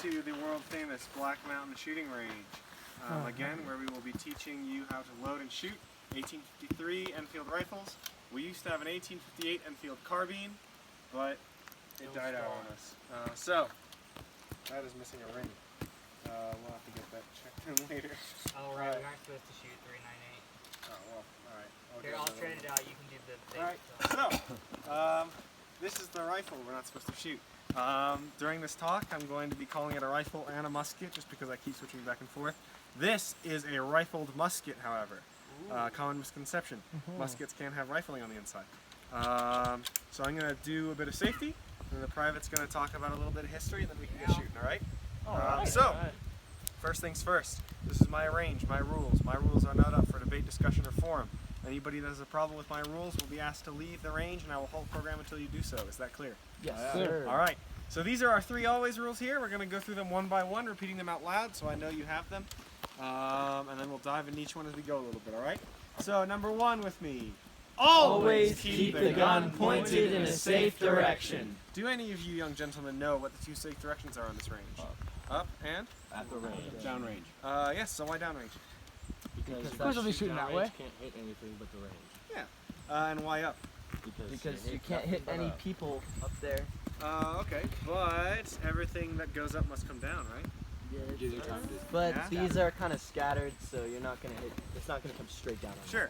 to the world famous Black Mountain Shooting Range. Again, where we will be teaching you how to load and shoot 1853 Enfield rifles. We used to have an 1858 Enfield carbine, but it died out on us. So, that is missing a ring. We'll have to get that checked in later. Oh, right, we aren't supposed to shoot 398. Oh, well, alright. Here, I'll trade it out. You can do the thing. Alright, so, this is the rifle we're not supposed to shoot. During this talk, I'm going to be calling it a rifle and a musket, just because I keep switching back and forth. This is a rifled musket, however. Common misconception. Muskets can't have rifling on the inside. So I'm going to do a bit of safety, and the private's going to talk about a little bit of history, and then we can get shooting, alright? So, first things first, this is my range, my rules. My rules are not up for debate, discussion, or forum. Anybody that has a problem with my rules will be asked to leave the range, and I will halt program until you do so. Is that clear? Yes, sir. Alright, so these are our 3 always rules here. We're going to go through them one by one, repeating them out loud so I know you have them. And then we'll dive into each one as we go a little bit, alright? So, number 1 with me. Always keep the gun pointed in a safe direction. Do any of you young gentlemen know what the 2 safe directions are on this range? Up and? At the range. Downrange. Yes, so why downrange? Because Because they'll be shooting that way. Can't hit anything but the range. Yeah. And why up? Because you can't hit any people up there. Okay, but everything that goes up must come down, right? Gives you time to. But Yeah. these are kind of scattered, so you're not gonna hit. It's not gonna come straight down. On Sure.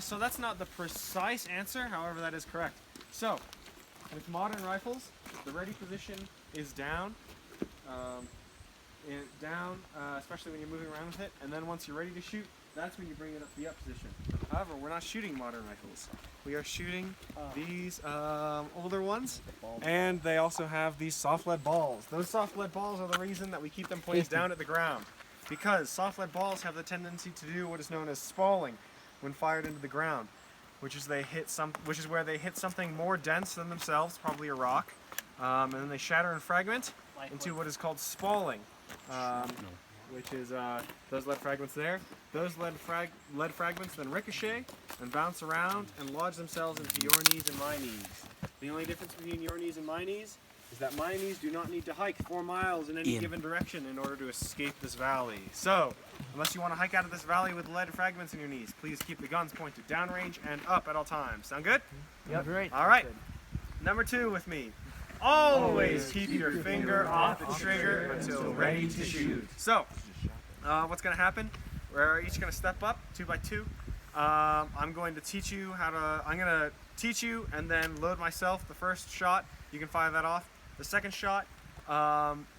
So that's not the precise answer, however that is correct. So, with modern rifles, the ready position is down. Especially when you're moving around with it, and then once you're ready to shoot, that's when you bring it up to the up position. However, we're not shooting modern rifles. We are shooting these older ones, and they also have these soft lead balls. Those soft lead balls are the reason that we keep them pointed down at the ground, because soft lead balls have the tendency to do what is known as spalling when fired into the ground, which is where they hit something more dense than themselves, probably a rock, and then they shatter and fragment into what is called spalling. Which is those lead fragments there. Those lead fragments then ricochet and bounce around and lodge themselves into your knees and my knees. The only difference between your knees and my knees is that my knees do not need to hike 4 miles in any given direction in order to escape this valley. So, unless you want to hike out of this valley with lead fragments in your knees, please keep the guns pointed downrange and up at all times. Sound good? Yep. Great. All right. Number 2 with me. Always keep your finger off the trigger until ready to shoot. So, what's going to happen? We're each going to step up 2 by 2. I'm going to teach you and then load myself. The first shot, you can fire that off. The second shot,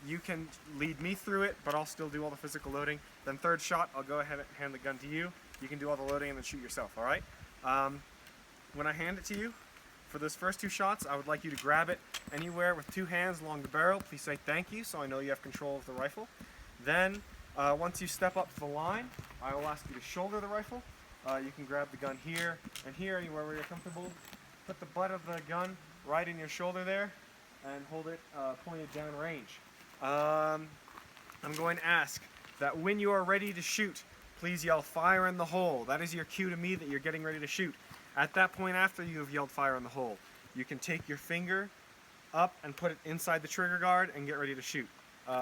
you can lead me through it, but I'll still do all the physical loading. Then third shot, I'll go ahead and hand the gun to you. You can do all the loading and then shoot yourself, all right? When I hand it to you, for those first 2 shots, I would like you to grab it anywhere with 2 hands along the barrel. Please say thank you, so I know you have control of the rifle. Then, once you step up to the line, I will ask you to shoulder the rifle. You can grab the gun here and here, anywhere where you're comfortable. Put the butt of the gun right in your shoulder there, and hold it pointed down range. I'm going to ask that when you are ready to shoot, please yell fire in the hole. That is your cue to me that you're getting ready to shoot. At that point, after you have yelled fire in the hole, you can take your finger up and put it inside the trigger guard and get ready to shoot.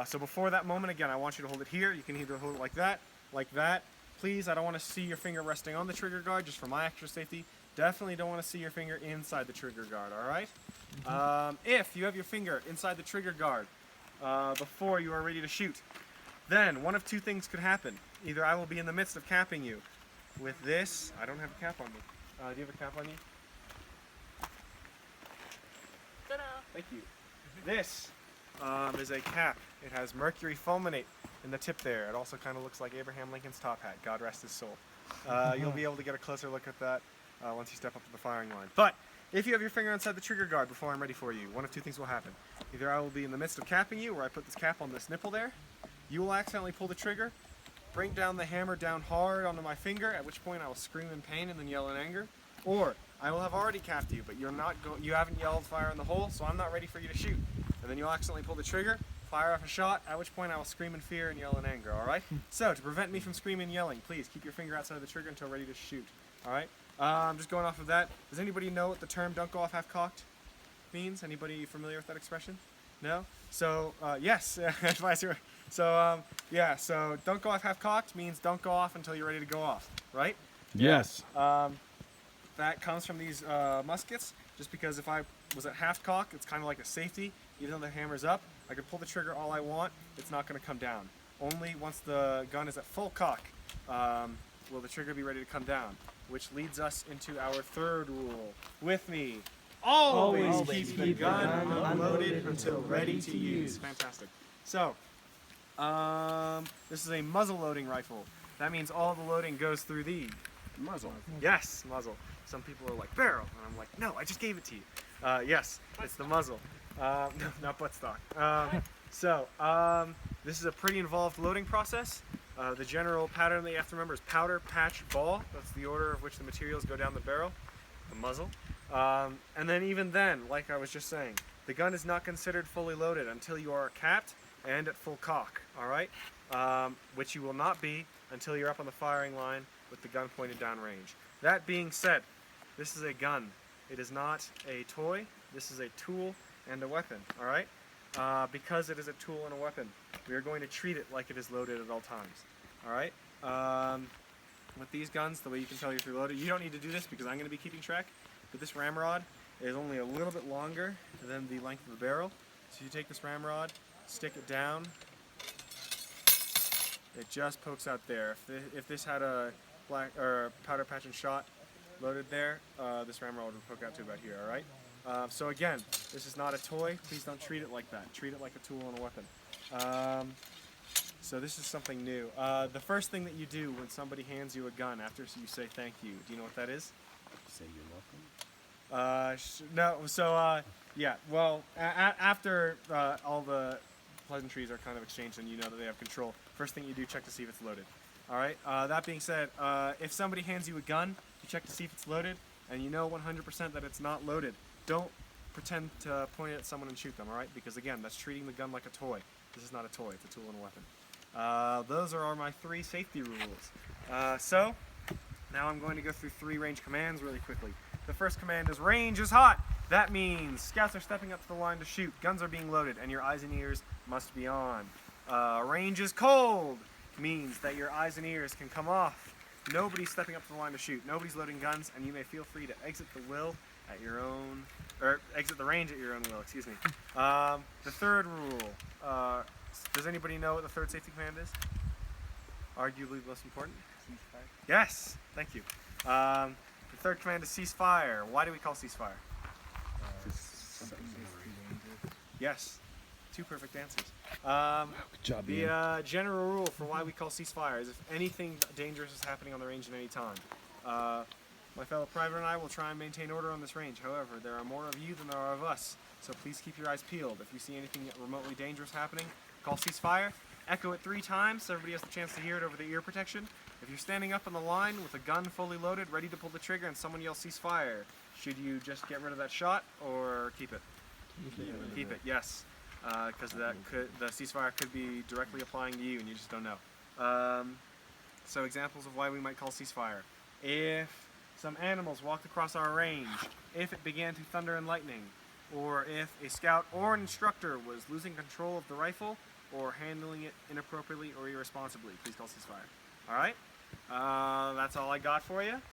So before that moment, again, I want you to hold it here. You can either hold it like that. Please, I don't want to see your finger resting on the trigger guard, just for my extra safety. Definitely don't want to see your finger inside the trigger guard, all right? If you have your finger inside the trigger guard before you are ready to shoot, then one of 2 things could happen. Either I will be in the midst of capping you with this. I don't have a cap on me. Do you have a cap on you? Ta-da! Thank you. This is a cap. It has mercury fulminate in the tip there. It also kind of looks like Abraham Lincoln's top hat. God rest his soul. You'll be able to get a closer look at that once you step up to the firing line. But if you have your finger inside the trigger guard before I'm ready for you, one of 2 things will happen. Either I will be in the midst of capping you, where I put this cap on this nipple there. You will accidentally pull the trigger, bring down the hammer down hard onto my finger, at which point I will scream in pain and then yell in anger. Or I will have already capped you, but you haven't yelled fire in the hole, so I'm not ready for you to shoot. And then you'll accidentally pull the trigger, fire off a shot, at which point I will scream in fear and yell in anger, alright? So, to prevent me from screaming and yelling, please keep your finger outside of the trigger until ready to shoot, alright? Just going off of that, does anybody know what the term "don't go off half-cocked" means? Anybody familiar with that expression? No? So yes, advice. So yeah, so don't go off half-cocked means don't go off until you're ready to go off, right? Yes. That comes from these muskets, just because if I was at half-cock, it's kind of like a safety. Even though the hammer's up, I could pull the trigger all I want, it's not going to come down. Only once the gun is at full cock will the trigger be ready to come down, which leads us into our third rule. With me, always keep the gun unloaded until ready to use. Fantastic. So, this is a muzzle loading rifle. That means all the loading goes through the Muzzle. yes, muzzle. Some people are like, barrel, and I'm like, no, I just gave it to you. Yes, it's the muzzle. No, not buttstock. This is a pretty involved loading process. The general pattern that you have to remember is powder, patch, ball. That's the order of which the materials go down the barrel, the muzzle. And then even then, like I was just saying, the gun is not considered fully loaded until you are capped and at full cock, all right? Which you will not be until you're up on the firing line with the gun pointed down range. That being said, this is a gun. It is not a toy. This is a tool and a weapon, all right? Because it is a tool and a weapon, we are going to treat it like it is loaded at all times, all right? With these guns, the way you can tell if you're loaded, you don't need to do this because I'm going to be keeping track, but this ramrod is only a little bit longer than the length of the barrel. So you take this ramrod, stick it down, it just pokes out there. If this had a black or powder patch and shot loaded there, this ramrod would poke out to about here, all right? So again, this is not a toy. Please don't treat it like that. Treat it like a tool and a weapon. So this is something new. The first thing that you do when somebody hands you a gun after you say thank you, do you know what that is? Say you're welcome. No, so yeah, well, after all the pleasantries are kind of exchanged and you know that they have control, first thing you do, check to see if it's loaded. All right, that being said, if somebody hands you a gun, you check to see if it's loaded, and you know 100% that it's not loaded. Don't pretend to point it at someone and shoot them, all right? Because again, that's treating the gun like a toy. This is not a toy, it's a tool and a weapon. Those are my 3 safety rules. So, now I'm going to go through 3 range commands really quickly. The first command is range is hot. That means scouts are stepping up to the line to shoot, guns are being loaded, and your eyes and ears must be on. Range is cold means that your eyes and ears can come off. Nobody's stepping up to the line to shoot, nobody's loading guns, and you may feel free to exit the will at your own, or exit the range at your own will, excuse me. The third rule, does anybody know what the third safety command is? Arguably the most important? Ceasefire. Yes, thank you. The third command is ceasefire. Why do we call ceasefire? Yes, 2 perfect answers. Good job, Ian. The general rule for why we call ceasefire is if anything dangerous is happening on the range at any time. My fellow private and I will try and maintain order on this range. However, there are more of you than there are of us, so please keep your eyes peeled. If you see anything remotely dangerous happening, call ceasefire. Echo it 3 times so everybody has the chance to hear it over the ear protection. If you're standing up on the line with a gun fully loaded, ready to pull the trigger, and someone yells ceasefire, should you just get rid of that shot or keep it? Keep it, yes. Because the ceasefire could be directly applying to you and you just don't know. So examples of why we might call ceasefire. If some animals walked across our range, if it began to thunder and lightning, or if a scout or an instructor was losing control of the rifle or handling it inappropriately or irresponsibly, please call ceasefire. Alright? That's all I got for you.